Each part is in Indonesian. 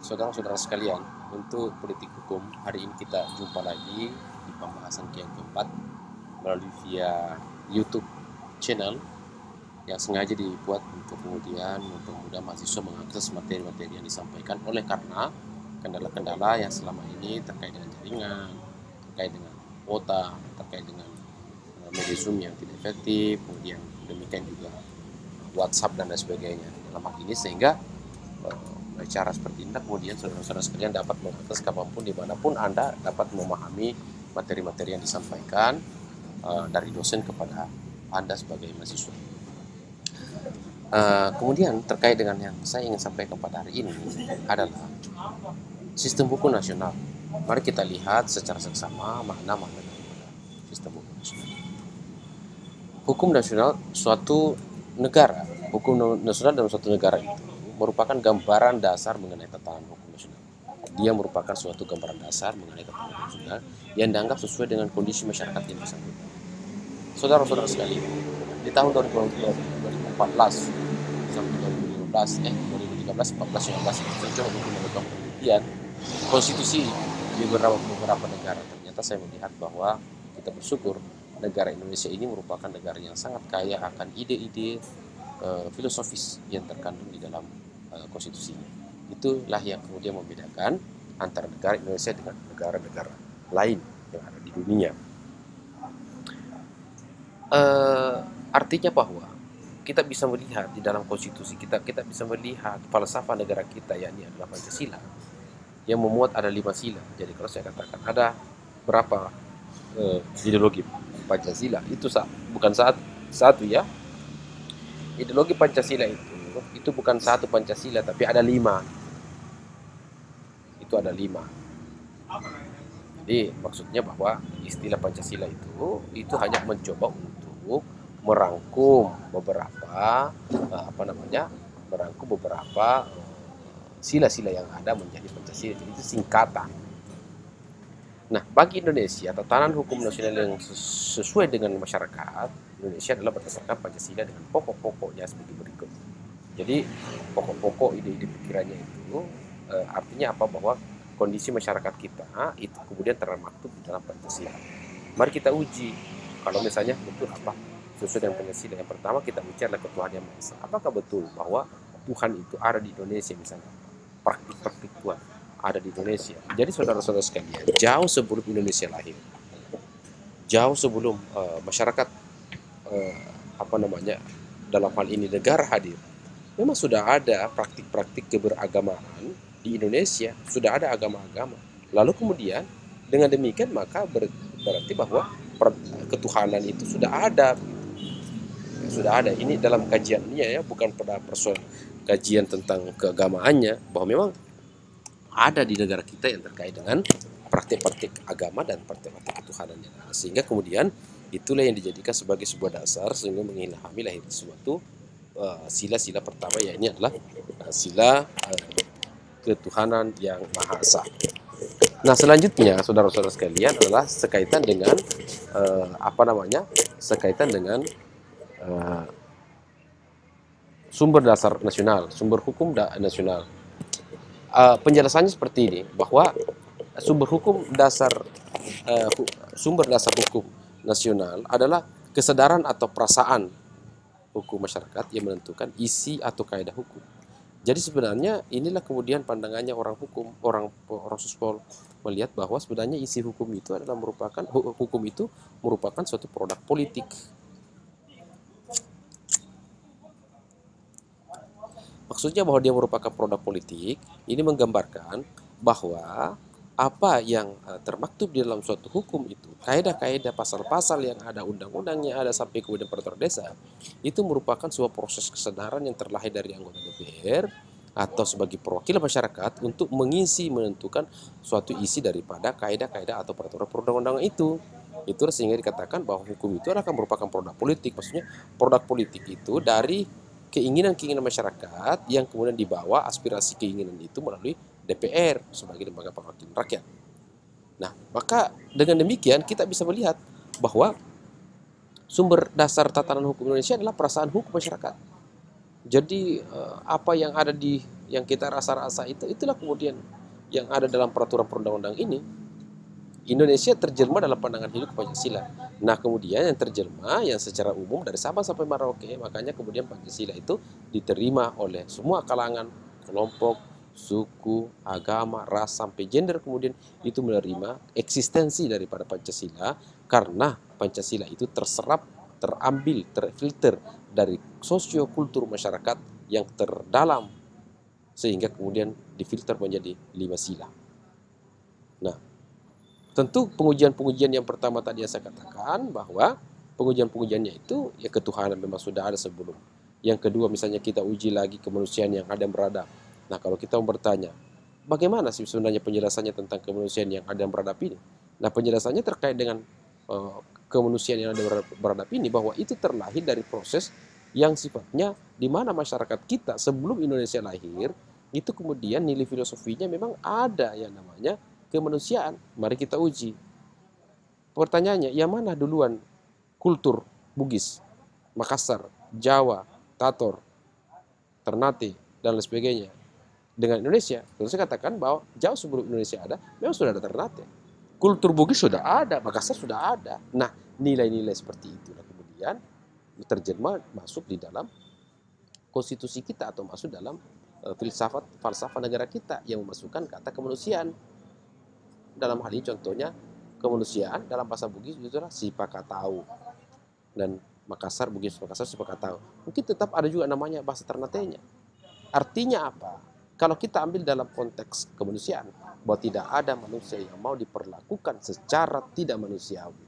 Saudara-saudara sekalian, untuk politik hukum, hari ini kita jumpa lagi di pembahasan yang keempat melalui via YouTube channel yang sengaja dibuat untuk kemudian mempermudah mahasiswa mengakses materi-materi yang disampaikan oleh karena kendala-kendala yang selama ini terkait dengan jaringan, terkait dengan kuota, terkait dengan media Zoom yang tidak efektif, kemudian demikian juga WhatsApp dan lain sebagainya dalam hal ini, sehingga cara seperti ini kemudian saudara-saudara sekalian dapat mengakses kapanpun dimanapun Anda dapat memahami materi-materi yang disampaikan dari dosen kepada Anda sebagai mahasiswa. Kemudian terkait dengan yang saya ingin sampaikan pada hari ini adalah sistem hukum nasional. Mari kita lihat secara seksama makna-makna daripada sistem hukum nasional. Hukum nasional suatu negara, hukum nasional dalam suatu negara itu merupakan gambaran dasar mengenai tatanan hukum nasional. Dia merupakan suatu gambaran dasar mengenai tatanan hukum nasional yang dianggap sesuai dengan kondisi masyarakat yang bersangkutan. Saudara-saudara sekalian, di tahun 2014 sampai 2013, 2013, 14, 15 saya coba melakukan penelitian konstitusi di beberapa negara. Ternyata saya melihat bahwa kita bersyukur negara Indonesia ini merupakan negara yang sangat kaya akan ide-ide filosofis yang terkandung di dalam konstitusinya. Itulah yang kemudian membedakan antara negara Indonesia dengan negara-negara lain yang ada di dunia. Artinya bahwa kita bisa melihat di dalam konstitusi kita bisa melihat falsafah negara kita, yakni adalah Pancasila, yang memuat ada 5 sila. Jadi kalau saya katakan ada berapa ideologi Pancasila, itu bukan satu ya. Ideologi Pancasila itu bukan satu Pancasila, tapi ada 5. Itu ada 5. Jadi maksudnya bahwa istilah Pancasila itu hanya mencoba untuk merangkum beberapa sila-sila yang ada menjadi Pancasila. Jadi itu singkatan. Nah, bagi Indonesia, tatanan hukum nasional yang sesuai dengan masyarakat Indonesia adalah berdasarkan Pancasila dengan pokok-pokoknya seperti berikut. Jadi pokok-pokok ide-ide pikirannya itu artinya apa? Bahwa kondisi masyarakat kita itu kemudian termaktub di dalam Pancasila. Mari kita uji kalau misalnya betul apa sesuai dengan Pancasila. Yang pertama kita uji adalah ketuhanan yang Maha Esa. Apakah betul bahwa Tuhan itu ada di Indonesia misalnya? Praktik-praktik Tuhan ada di Indonesia. Jadi saudara-saudara sekalian, jauh sebelum Indonesia lahir, jauh sebelum masyarakat dalam hal ini negara hadir, memang sudah ada praktik-praktik keberagamaan di Indonesia, sudah ada agama-agama. Lalu kemudian dengan demikian maka berarti bahwa ketuhanan itu sudah ada. Sudah ada. Ini dalam kajiannya ya, bukan pada persoalan kajian tentang keagamaannya, bahwa memang ada di negara kita yang terkait dengan praktik-praktik agama dan praktik-praktik ketuhanan yang ada. Sehingga kemudian itulah yang dijadikan sebagai sebuah dasar sehingga mengilhami lahir suatu sila-sila pertama, yaitu adalah sila ketuhanan yang Maha Esa. Nah, selanjutnya saudara-saudara sekalian adalah sekaitan dengan sekaitan dengan sumber dasar nasional, sumber hukum nasional. Penjelasannya seperti ini, bahwa sumber dasar hukum nasional adalah kesadaran atau perasaan hukum masyarakat yang menentukan isi atau kaidah hukum. Jadi sebenarnya inilah kemudian pandangannya orang hukum, orang sospol melihat bahwa sebenarnya isi hukum itu adalah merupakan suatu produk politik. Maksudnya bahwa dia merupakan produk politik, ini menggambarkan bahwa apa yang termaktub di dalam suatu hukum itu, kaidah-kaidah, pasal-pasal yang ada, undang-undangnya ada, sampai kemudian peraturan desa, itu merupakan sebuah proses kesadaran yang terlahir dari anggota DPR atau sebagai perwakilan masyarakat untuk menentukan suatu isi daripada kaidah-kaidah atau peraturan perundang-undangan itu. Itu sehingga dikatakan bahwa hukum itu akan merupakan produk politik. Maksudnya produk politik itu dari keinginan-keinginan masyarakat yang kemudian dibawa aspirasi keinginan itu melalui DPR sebagai lembaga perwakilan rakyat. Nah, maka dengan demikian kita bisa melihat bahwa sumber dasar tatanan hukum Indonesia adalah perasaan hukum masyarakat. Jadi apa yang ada yang kita rasa-rasa itulah kemudian yang ada dalam peraturan perundang-undang ini. Indonesia terjelma dalam pandangan hidup Pancasila. Nah, kemudian yang terjelma yang secara umum dari Sabang sampai Merauke, makanya kemudian Pancasila itu diterima oleh semua kalangan, kelompok, suku, agama, ras, sampai gender, kemudian itu menerima eksistensi daripada Pancasila karena Pancasila itu terserap, terambil, terfilter dari sosiokultur masyarakat yang terdalam sehingga kemudian difilter menjadi 5 sila. Nah, tentu pengujian-pengujian yang pertama tadi yang saya katakan bahwa pengujian-pengujiannya itu ya ketuhanan memang sudah ada sebelum. Yang kedua misalnya kita uji lagi kemanusiaan yang ada dan beradab. Nah kalau kita mau bertanya bagaimana sih sebenarnya penjelasannya tentang kemanusiaan yang ada dan beradab ini? Nah penjelasannya terkait dengan kemanusiaan yang ada dan beradab ini bahwa itu terlahir dari proses yang sifatnya di mana masyarakat kita sebelum Indonesia lahir itu kemudian nilai filosofinya memang ada yang namanya kemanusiaan. Mari kita uji. Pertanyaannya, yang mana duluan kultur Bugis, Makassar, Jawa, Tator, Ternate, dan lain sebagainya dengan Indonesia? Tentu saya katakan bahwa jauh sebelum Indonesia ada, memang sudah ada Ternate. Kultur Bugis sudah ada, Makassar sudah ada. Nah, nilai-nilai seperti itulah kemudian terjemah masuk di dalam konstitusi kita atau masuk dalam falsafah negara kita yang memasukkan kata kemanusiaan. Dalam hal ini contohnya kemanusiaan dalam bahasa Bugis itulah Sipakatau dan Makassar, Bugis Makassar Sipakatau. Mungkin tetap ada juga namanya bahasa Ternate-nya. Artinya apa? Kalau kita ambil dalam konteks kemanusiaan bahwa tidak ada manusia yang mau diperlakukan secara tidak manusiawi.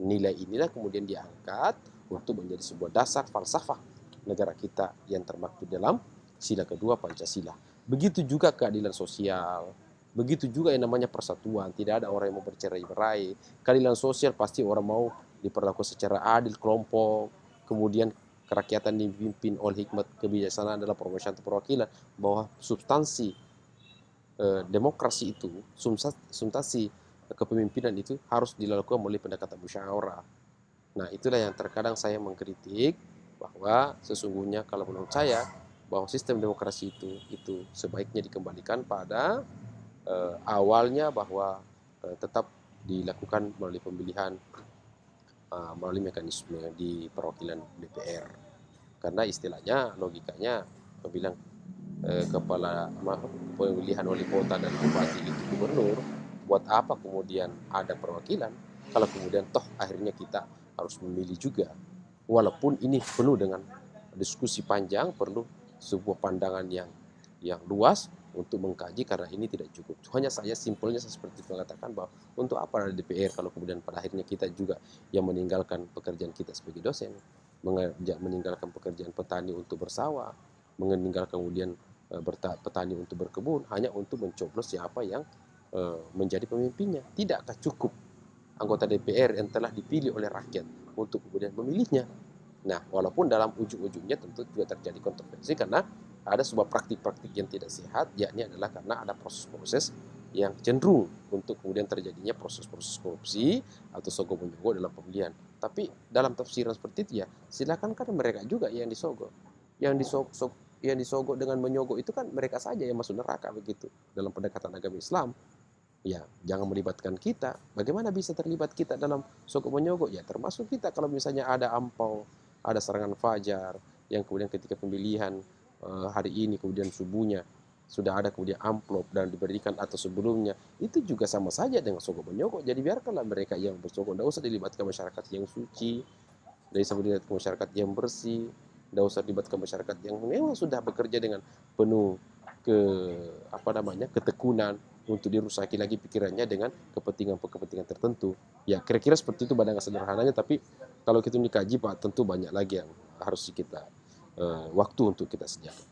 Nilai inilah kemudian diangkat untuk menjadi sebuah dasar falsafah negara kita yang termaktub dalam sila kedua Pancasila. Begitu juga keadilan sosial, begitu juga yang namanya persatuan, tidak ada orang yang mau bercerai-berai. Keadilan sosial pasti orang mau diperlakukan secara adil kelompok, kemudian kerakyatan dipimpin oleh hikmat kebijaksanaan dalam permusyawaratan perwakilan, bahwa substansi demokrasi itu, substansi kepemimpinan itu harus dilakukan melalui pendekatan musyawarah. Nah, itulah yang terkadang saya mengkritik bahwa sesungguhnya kalau menurut saya bahwa sistem demokrasi itu sebaiknya dikembalikan pada awalnya bahwa tetap dilakukan melalui pemilihan melalui mekanisme di perwakilan DPR. Karena istilahnya logikanya bilang kepala pemilihan wali kota dan bupati itu gubernur, buat apa kemudian ada perwakilan kalau kemudian toh akhirnya kita harus memilih juga. Walaupun ini penuh dengan diskusi panjang, perlu sebuah pandangan yang luas untuk mengkaji karena ini tidak cukup. Hanya saya simpelnya seperti itu mengatakan bahwa untuk apa ada DPR kalau kemudian pada akhirnya kita juga yang meninggalkan pekerjaan kita sebagai dosen, meninggalkan pekerjaan petani untuk bersawah, meninggalkan kemudian petani untuk berkebun hanya untuk mencoblos siapa yang menjadi pemimpinnya. Tidakkah cukup anggota DPR yang telah dipilih oleh rakyat untuk kemudian memilihnya? Nah, walaupun dalam ujung-ujungnya tentu juga terjadi kontroversi karena ada sebuah praktik-praktik yang tidak sehat, yakni adalah karena ada proses-proses yang cenderung untuk kemudian terjadinya proses-proses korupsi atau sogok-menyogok dalam pemilihan. Tapi dalam tafsiran seperti itu ya, silakan kan mereka juga yang disogok. Yang disogok dengan menyogok itu kan mereka saja yang masuk neraka begitu dalam pendekatan agama Islam. Ya, jangan melibatkan kita. Bagaimana bisa terlibat kita dalam sogok menyogok? Ya, termasuk kita kalau misalnya ada ampau, ada serangan fajar, yang kemudian ketika pemilihan hari ini kemudian subuhnya sudah ada kemudian amplop dan diberikan atau sebelumnya, itu juga sama saja dengan sogok menyogok. Jadi biarkanlah mereka yang bersogok, tidak usah dilibatkan masyarakat yang suci, tidak usah dilibatkan masyarakat yang bersih, tidak usah dilibatkan masyarakat yang memang sudah bekerja dengan penuh ketekunan untuk dirusaki lagi pikirannya dengan kepentingan tertentu. Ya kira-kira seperti itu pandangan sederhananya, tapi kalau kita dikaji Pak tentu banyak lagi yang harus kita waktu untuk kita sediakan.